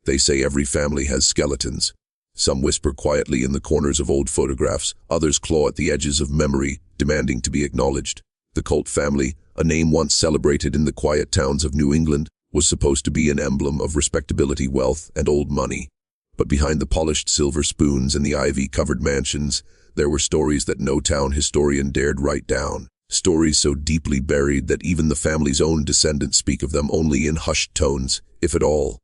They say every family has skeletons. Some whisper quietly in the corners of old photographs, others claw at the edges of memory, demanding to be acknowledged. The Colt family, a name once celebrated in the quiet towns of New England, was supposed to be an emblem of respectability, wealth, and old money. But behind the polished silver spoons and the ivy-covered mansions, there were stories that no town historian dared write down. Stories so deeply buried that even the family's own descendants speak of them only in hushed tones, if at all.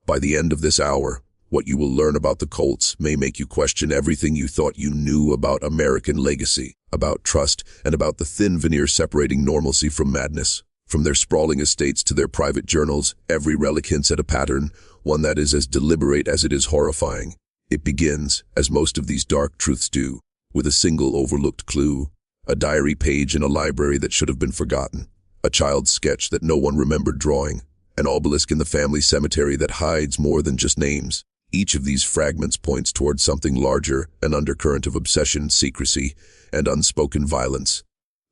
By the end of this hour, what you will learn about the Colts may make you question everything you thought you knew about American legacy, about trust, and about the thin veneer separating normalcy from madness. From their sprawling estates to their private journals, every relic hints at a pattern, one that is as deliberate as it is horrifying. It begins, as most of these dark truths do, with a single overlooked clue. A diary page in a library that should have been forgotten. A child's sketch that no one remembered drawing. An obelisk in the family cemetery that hides more than just names. Each of these fragments points towards something larger, an undercurrent of obsession, secrecy, and unspoken violence.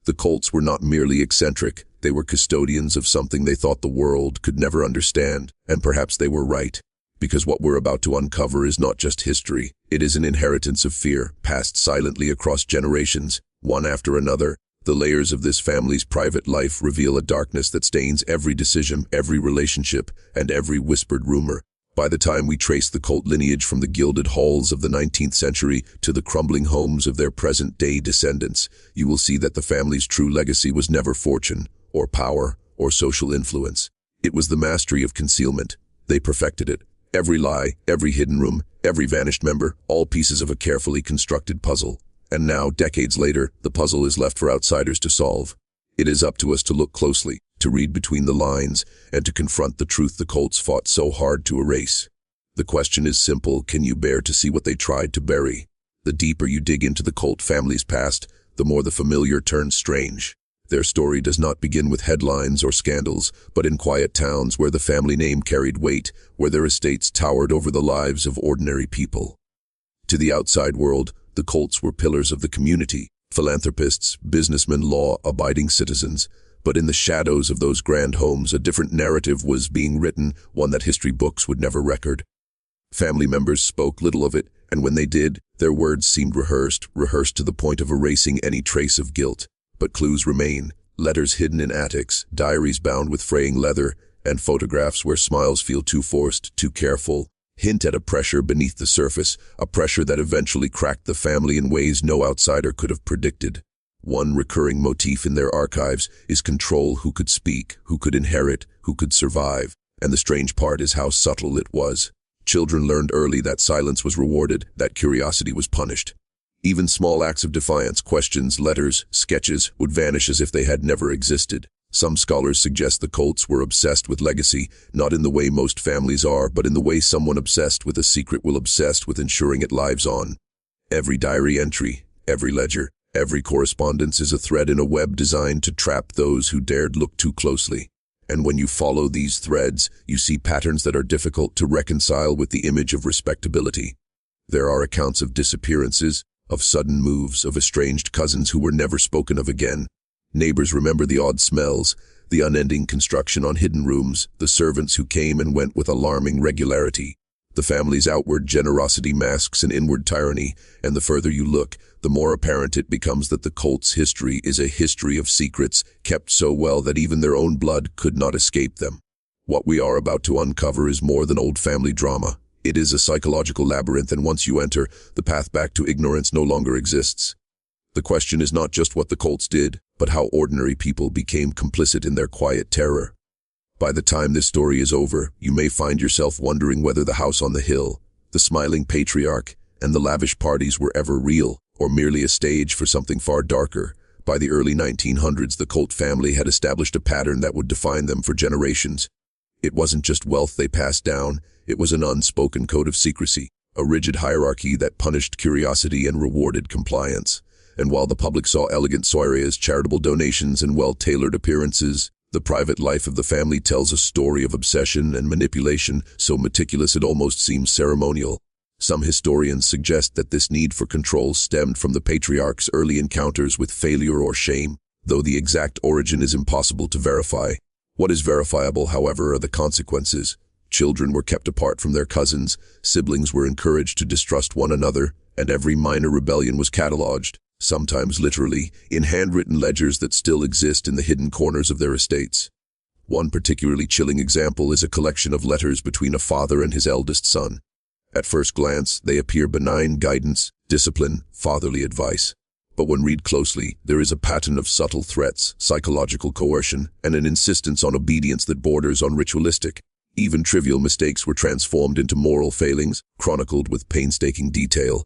The Colts were not merely eccentric, they were custodians of something they thought the world could never understand, and perhaps they were right. Because what we're about to uncover is not just history, it is an inheritance of fear, passed silently across generations. One after another, the layers of this family's private life reveal a darkness that stains every decision, every relationship, and every whispered rumor. By the time we trace the Colt lineage from the gilded halls of the 19th century to the crumbling homes of their present-day descendants, you will see that the family's true legacy was never fortune, or power, or social influence. It was the mastery of concealment. They perfected it. Every lie, every hidden room, every vanished member, all pieces of a carefully constructed puzzle. And now, decades later, the puzzle is left for outsiders to solve. It is up to us to look closely, to read between the lines, and to confront the truth the Colts fought so hard to erase. The question is simple: can you bear to see what they tried to bury? The deeper you dig into the Colt family's past, the more the familiar turns strange. Their story does not begin with headlines or scandals, but in quiet towns where the family name carried weight, where their estates towered over the lives of ordinary people. To the outside world, the Colts were pillars of the community, philanthropists, businessmen, law-abiding citizens. But in the shadows of those grand homes, a different narrative was being written, one that history books would never record. Family members spoke little of it, and when they did, their words seemed rehearsed to the point of erasing any trace of guilt. But clues remain: letters hidden in attics, diaries bound with fraying leather, and photographs where smiles feel too forced, too careful, hint at a pressure beneath the surface, a pressure that eventually cracked the family in ways no outsider could have predicted. One recurring motif in their archives is control: who could speak, who could inherit, who could survive. And the strange part is how subtle it was. Children learned early that silence was rewarded, that curiosity was punished. Even small acts of defiance, questions, letters, sketches, would vanish as if they had never existed. Some scholars suggest the Colts were obsessed with legacy, not in the way most families are, but in the way someone obsessed with a secret will obsessed with ensuring it lives on. Every diary entry, every ledger, every correspondence is a thread in a web designed to trap those who dared look too closely. And when you follow these threads, you see patterns that are difficult to reconcile with the image of respectability. There are accounts of disappearances, of sudden moves, of estranged cousins who were never spoken of again. Neighbors remember the odd smells, the unending construction on hidden rooms, the servants who came and went with alarming regularity. The family's outward generosity masks an inward tyranny, and the further you look, the more apparent it becomes that the Colts' history is a history of secrets, kept so well that even their own blood could not escape them. What we are about to uncover is more than old family drama. It is a psychological labyrinth, and once you enter, the path back to ignorance no longer exists. The question is not just what the Colts did, but how ordinary people became complicit in their quiet terror. By the time this story is over, you may find yourself wondering whether the house on the hill, the smiling patriarch, and the lavish parties were ever real, or merely a stage for something far darker. By the early 1900s, the Colt family had established a pattern that would define them for generations. It wasn't just wealth they passed down, it was an unspoken code of secrecy, a rigid hierarchy that punished curiosity and rewarded compliance. And while the public saw elegant soirees, charitable donations, and well-tailored appearances, the private life of the family tells a story of obsession and manipulation so meticulous it almost seems ceremonial. Some historians suggest that this need for control stemmed from the patriarch's early encounters with failure or shame, though the exact origin is impossible to verify. What is verifiable, however, are the consequences. Children were kept apart from their cousins, siblings were encouraged to distrust one another, and every minor rebellion was catalogued, sometimes literally, in handwritten ledgers that still exist in the hidden corners of their estates. One particularly chilling example is a collection of letters between a father and his eldest son. At first glance, they appear benign guidance, discipline, fatherly advice. But when read closely, there is a pattern of subtle threats, psychological coercion, and an insistence on obedience that borders on ritualistic. Even trivial mistakes were transformed into moral failings, chronicled with painstaking detail.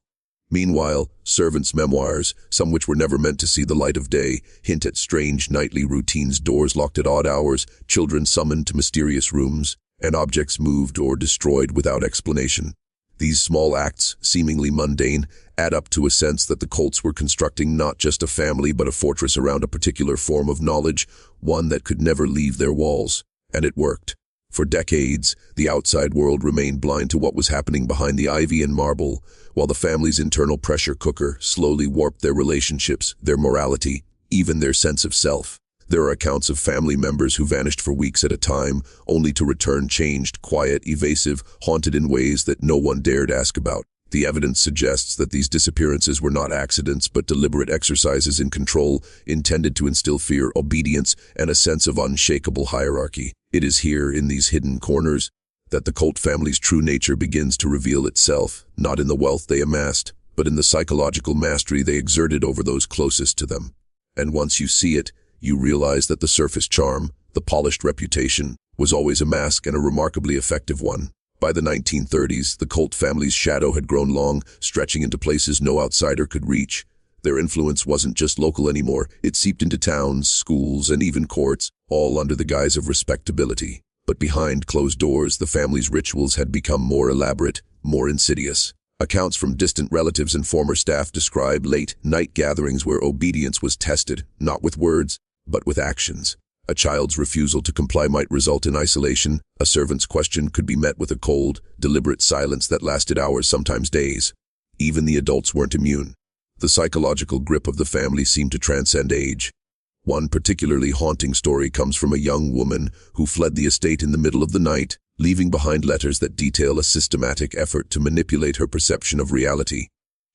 Meanwhile, servants' memoirs, some which were never meant to see the light of day, hint at strange nightly routines, doors locked at odd hours, children summoned to mysterious rooms, and objects moved or destroyed without explanation. These small acts, seemingly mundane, add up to a sense that the Colts were constructing not just a family but a fortress around a particular form of knowledge, one that could never leave their walls. And it worked. For decades, the outside world remained blind to what was happening behind the ivy and marble, while the family's internal pressure cooker slowly warped their relationships, their morality, even their sense of self. There are accounts of family members who vanished for weeks at a time, only to return changed, quiet, evasive, haunted in ways that no one dared ask about. The evidence suggests that these disappearances were not accidents but deliberate exercises in control, intended to instill fear, obedience, and a sense of unshakable hierarchy. It is here, in these hidden corners, that the Colt family's true nature begins to reveal itself, not in the wealth they amassed, but in the psychological mastery they exerted over those closest to them. And once you see it, you realize that the surface charm, the polished reputation, was always a mask and a remarkably effective one. By the 1930s, the Colt family's shadow had grown long, stretching into places no outsider could reach. Their influence wasn't just local anymore, it seeped into towns, schools, and even courts, all under the guise of respectability. But behind closed doors, the family's rituals had become more elaborate, more insidious. Accounts from distant relatives and former staff describe late-night gatherings where obedience was tested, not with words, but with actions. A child's refusal to comply might result in isolation. A servant's question could be met with a cold, deliberate silence that lasted hours, sometimes days. Even the adults weren't immune. The psychological grip of the family seemed to transcend age. One particularly haunting story comes from a young woman who fled the estate in the middle of the night, leaving behind letters that detail a systematic effort to manipulate her perception of reality.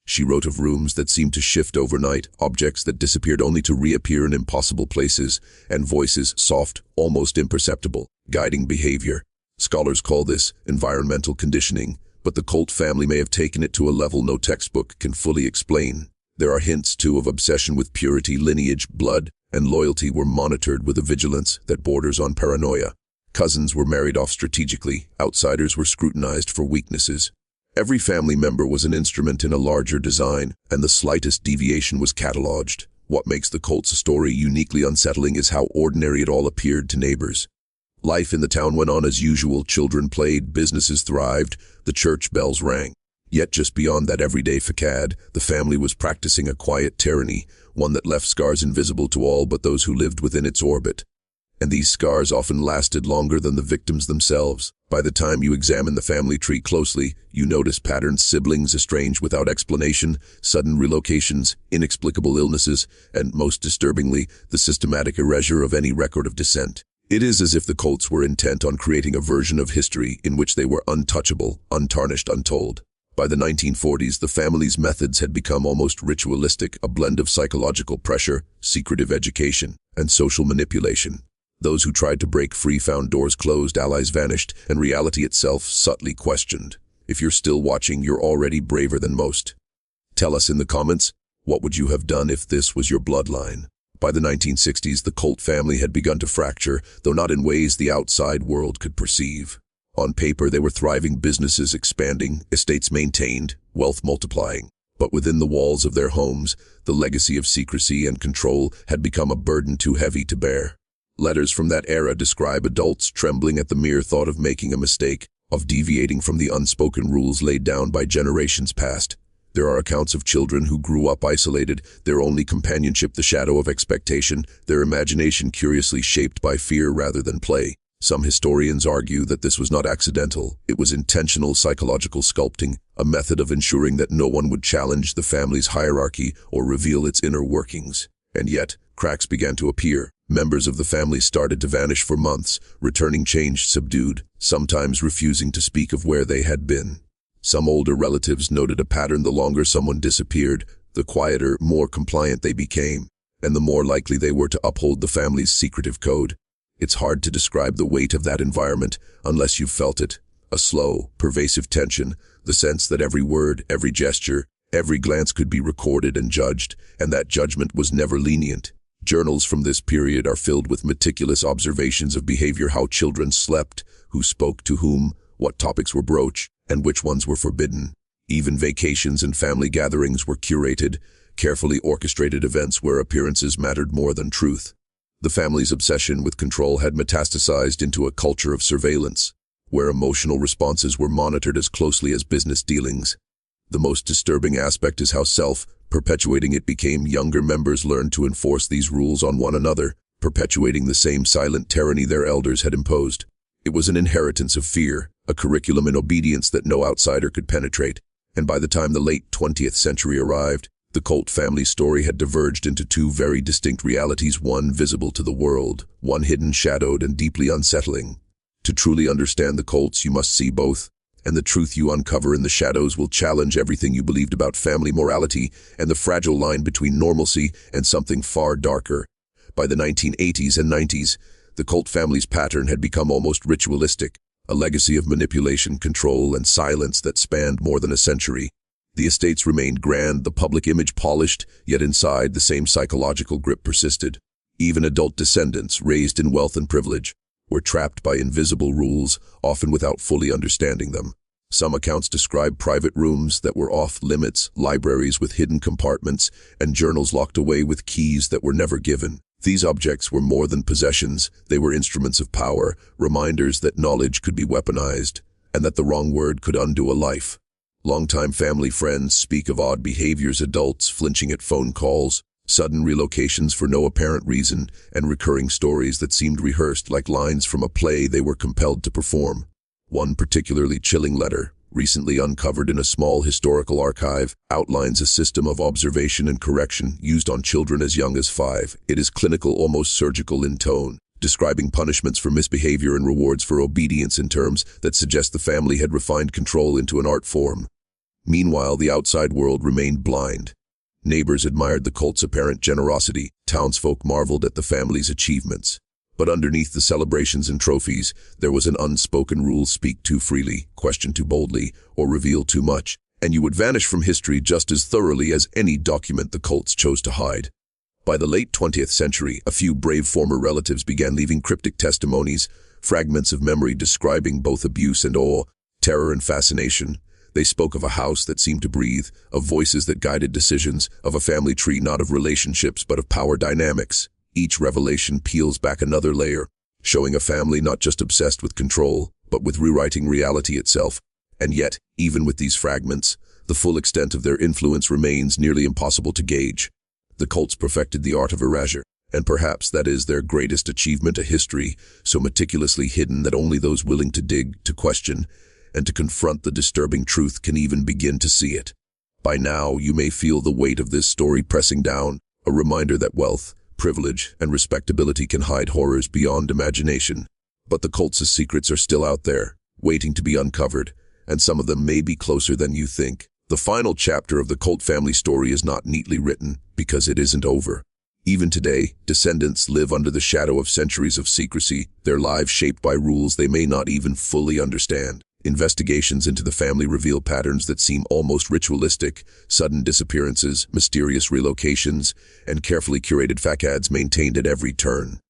She wrote of rooms that seemed to shift overnight, objects that disappeared only to reappear in impossible places, and voices, soft, almost imperceptible, guiding behavior. Scholars call this environmental conditioning, but the Colt family may have taken it to a level no textbook can fully explain. There are hints, too, of obsession with purity, lineage, blood, and loyalty were monitored with a vigilance that borders on paranoia. Cousins were married off strategically, outsiders were scrutinized for weaknesses. Every family member was an instrument in a larger design, and the slightest deviation was cataloged. What makes the Colts story uniquely unsettling is how ordinary it all appeared to neighbors. Life in the town went on as usual, children played, businesses thrived, the church bells rang. Yet just beyond that everyday facade, the family was practicing a quiet tyranny, one that left scars invisible to all but those who lived within its orbit. And these scars often lasted longer than the victims themselves. By the time you examine the family tree closely, you notice patterns: siblings estranged without explanation, sudden relocations, inexplicable illnesses, and most disturbingly, the systematic erasure of any record of descent. It is as if the Colts were intent on creating a version of history in which they were untouchable, untarnished, untold. By the 1940s, the family's methods had become almost ritualistic, a blend of psychological pressure, secretive education, and social manipulation. Those who tried to break free found doors closed, allies vanished, and reality itself subtly questioned. If you're still watching, you're already braver than most. Tell us in the comments, what would you have done if this was your bloodline? By the 1960s, the Colt family had begun to fracture, though not in ways the outside world could perceive. On paper, they were thriving businesses expanding, estates maintained, wealth multiplying. But within the walls of their homes, the legacy of secrecy and control had become a burden too heavy to bear. Letters from that era describe adults trembling at the mere thought of making a mistake, of deviating from the unspoken rules laid down by generations past. There are accounts of children who grew up isolated, their only companionship the shadow of expectation, their imagination curiously shaped by fear rather than play. Some historians argue that this was not accidental, it was intentional psychological sculpting, a method of ensuring that no one would challenge the family's hierarchy or reveal its inner workings. And yet, cracks began to appear. Members of the family started to vanish for months, returning changed, subdued, sometimes refusing to speak of where they had been. Some older relatives noted a pattern: the longer someone disappeared, the quieter, more compliant they became, and the more likely they were to uphold the family's secretive code. It's hard to describe the weight of that environment unless you've felt it. A slow, pervasive tension, the sense that every word, every gesture, every glance could be recorded and judged, and that judgment was never lenient. Journals from this period are filled with meticulous observations of behavior: how children slept, who spoke to whom, what topics were broached, and which ones were forbidden. Even vacations and family gatherings were curated, carefully orchestrated events where appearances mattered more than truth. The family's obsession with control had metastasized into a culture of surveillance, where emotional responses were monitored as closely as business dealings. The most disturbing aspect is how self-perpetuating it became. Younger members learned to enforce these rules on one another, perpetuating the same silent tyranny their elders had imposed. It was an inheritance of fear, a curriculum in obedience that no outsider could penetrate, and by the time the late 20th century arrived, the Colt family story had diverged into two very distinct realities: one visible to the world, one hidden, shadowed, and deeply unsettling. To truly understand the Colts, you must see both, and the truth you uncover in the shadows will challenge everything you believed about family morality and the fragile line between normalcy and something far darker. By the 1980s and 90s, the Colt family's pattern had become almost ritualistic, a legacy of manipulation, control, and silence that spanned more than a century. The estates remained grand, the public image polished, yet inside the same psychological grip persisted. Even adult descendants, raised in wealth and privilege, were trapped by invisible rules, often without fully understanding them. Some accounts describe private rooms that were off limits, libraries with hidden compartments, and journals locked away with keys that were never given. These objects were more than possessions; they were instruments of power, reminders that knowledge could be weaponized, and that the wrong word could undo a life. Longtime family friends speak of odd behaviors: adults flinching at phone calls, sudden relocations for no apparent reason, and recurring stories that seemed rehearsed like lines from a play they were compelled to perform. One particularly chilling letter, recently uncovered in a small historical archive, outlines a system of observation and correction used on children as young as 5. It is clinical, almost surgical in tone, describing punishments for misbehavior and rewards for obedience in terms that suggest the family had refined control into an art form. Meanwhile, the outside world remained blind. Neighbors admired the Colt's apparent generosity, townsfolk marveled at the family's achievements. But underneath the celebrations and trophies, there was an unspoken rule: speak too freely, question too boldly, or reveal too much, and you would vanish from history just as thoroughly as any document the Colts chose to hide. By the late 20th century, a few brave former relatives began leaving cryptic testimonies, fragments of memory describing both abuse and awe, terror and fascination. They spoke of a house that seemed to breathe, of voices that guided decisions, of a family tree not of relationships but of power dynamics. Each revelation peels back another layer, showing a family not just obsessed with control, but with rewriting reality itself. And yet, even with these fragments, the full extent of their influence remains nearly impossible to gauge. The Colts perfected the art of erasure, and perhaps that is their greatest achievement: a history so meticulously hidden that only those willing to dig, to question, and to confront the disturbing truth can even begin to see it. By now, you may feel the weight of this story pressing down, a reminder that wealth, privilege, and respectability can hide horrors beyond imagination. But the Colts' secrets are still out there, waiting to be uncovered, and some of them may be closer than you think. The final chapter of the Colt family story is not neatly written, because it isn't over. Even today, descendants live under the shadow of centuries of secrecy, their lives shaped by rules they may not even fully understand. Investigations into the family reveal patterns that seem almost ritualistic: sudden disappearances, mysterious relocations, and carefully curated facades maintained at every turn.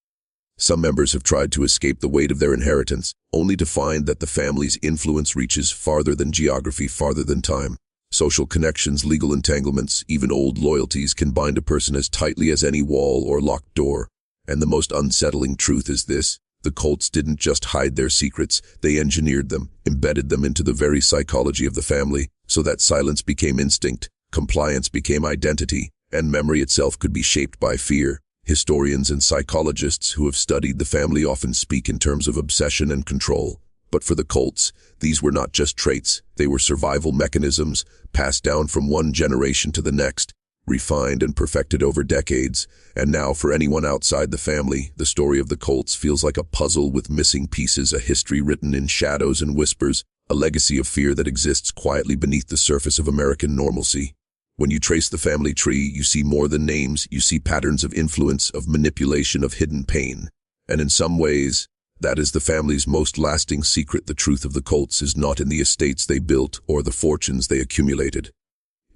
Some members have tried to escape the weight of their inheritance, only to find that the family's influence reaches farther than geography, farther than time. Social connections, legal entanglements, even old loyalties can bind a person as tightly as any wall or locked door. And the most unsettling truth is this: the Colts didn't just hide their secrets, they engineered them, embedded them into the very psychology of the family, so that silence became instinct, compliance became identity, and memory itself could be shaped by fear. Historians and psychologists who have studied the family often speak in terms of obsession and control. But for the Colts, these were not just traits, they were survival mechanisms, passed down from one generation to the next. refined and perfected over decades, and now for anyone outside the family, the story of the Colts feels like a puzzle with missing pieces, a history written in shadows and whispers, a legacy of fear that exists quietly beneath the surface of American normalcy. When you trace the family tree, you see more than names, you see patterns of influence, of manipulation, of hidden pain. And in some ways, that is the family's most lasting secret. The truth of the Colts is not in the estates they built or the fortunes they accumulated.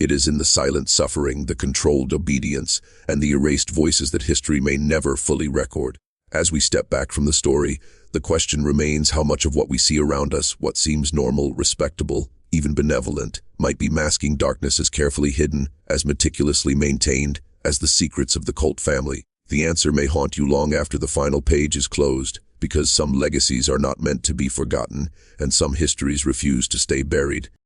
It is in the silent suffering, the controlled obedience, and the erased voices that history may never fully record. As we step back from the story, the question remains how much of what we see around us, what seems normal, respectable, even benevolent, might be masking darkness as carefully hidden, as meticulously maintained, as the secrets of the Colt family. The answer may haunt you long after the final page is closed, because some legacies are not meant to be forgotten, and some histories refuse to stay buried.